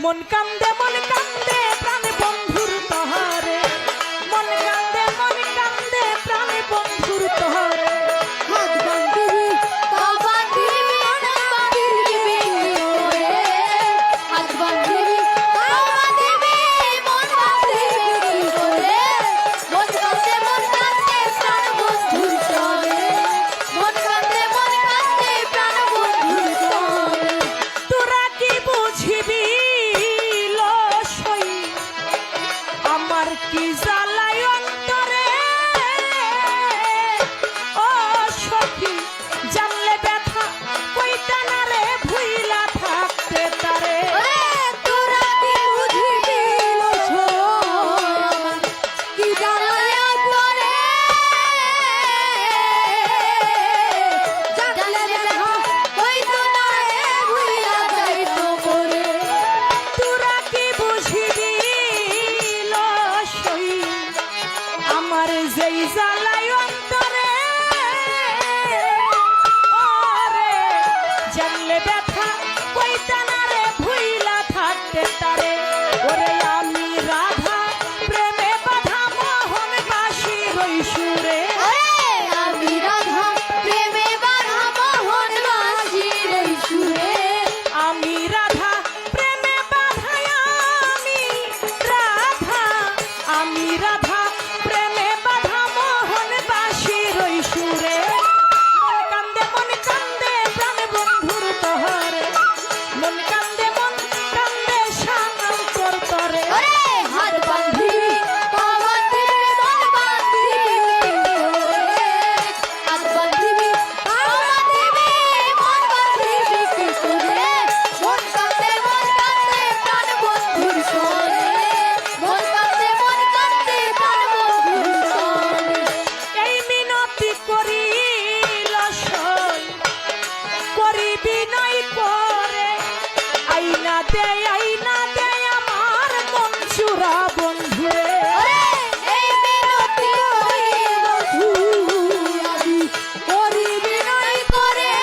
মন কান্দে প্রাণ বন্ধুর তহারে, মন কান্দে প্রাণ বন্ধুর তহারে। হাত বান্ধিবি তাও বান্ধিবি না বান্ধিবি করে, হাত বান্ধিবি তাও বান্ধিবি মন বান্ধিবি করে। মন কান্দে প্রাণ বন্ধুর তরে, মন কান্দে প্রাণ বন্ধুর তরে। তোরা কি বুঝিবি লসই আমার কি জ্বালায় অন্তরে, ও সখী জানলে ব্যথা কইতা না রে ভুইলা থাকতে তারে। ওরে তোরা কি বুঝিবি লসই আমার কি জ্বালায় অন্তরে, জানলে ব্যথা কইতো না রে ভুইলা যাইতো মোরে। তোরা কি বুঝিবি লসই আমার যেই জ্বালায় অন্তরে, ওরে জানলে ব্যথা কইতা না রে ভুইলা থাকতে তারে। ওরে আমি রাধা প্রেমে বাধা মোহন বাসি রই সুরে, ওরে আমি রাধা প্রেমে বাধা মোহন বাসির এই সুরে। আমি রাধা প্রেমে বাধায় আমি রাধা প্রেমে বাধা মোহন বাসি রই সুরে। মন কান্দে প্রাণ বন্ধুর তহারে, মন কান্দে সাঙ্গান্তর তরে। ওরে হাত বান্ধিবি তাও বান্ধিবি মন বান্ধিবি করে, হাত বান্ধিবি তাও বান্ধিবি মন বান্ধিবি কি করে। মন কান্দে প্রাণ বন্ধুর সরে, মন কান্দে প্রাণ বন্ধুর সরে। এই মিনতি করি লসই করি বিনয় করে, আইনা দে আমার মন চূড়া বন্ধুরে। ওরে এই মিনতি করিব আমি করি বিনয় করে,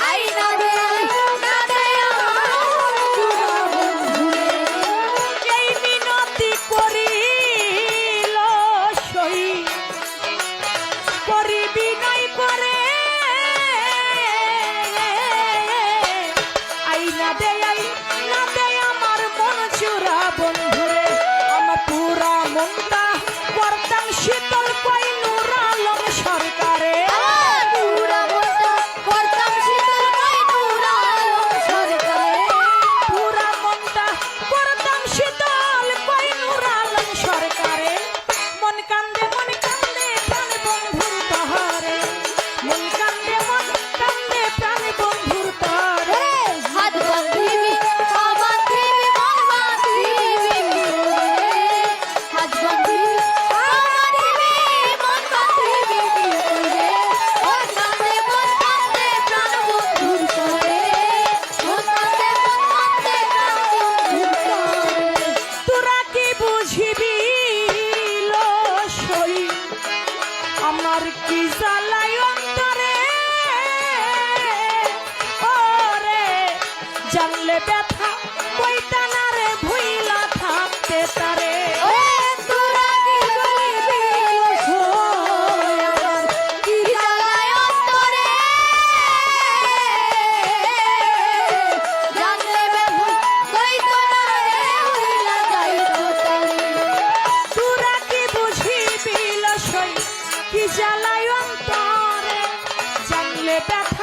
আইনা দে আমার চূড়া বন্ধুরে। এই মিনতি করি লসই করি বিনয় করে, আইনা দে আমার মন চূড়া বন্ধুরে। আমার পুরা মনটা করতাম শীতল কই নূর আলম সরকারে, আমার পুরা মনটা করতাম শীতল কই নূর আলম সরকারে। পুরা মনটা করতাম শীতল কই নূর আলম সরকারে। মন কান্দে প্রাণ বন্ধুর তহারে, মন কান্দে প্রাণ বন্ধুর তহারে। ওরে হাত বান্ধিবি তাও বান্ধিবি মন বান্ধিবি করে, হাত বান্ধিবি তাও বান্ধিবি মন বান্ধিবি করে। মন কান্দে প্রাণ বন্ধুর তরে, মন কান্দে প্রাণ বন্ধুর তরে। তোরা কি বুঝিবি লসই আমার কি জ্বালায় অন্তরে, ওরে জানলে ব্যথা কইতা না রে ভুইলা থাকতে তারে। ওরে তোরা কি বুঝিবি লসই আমার কি জ্বালায় অন্তরে, জানলে ব্যথা কইতো না রে ভুইলা যাইতো তারে। তোরা কি বুঝিবি লসই কি জ্বালায় অন্তরে, জানলে ব্যথা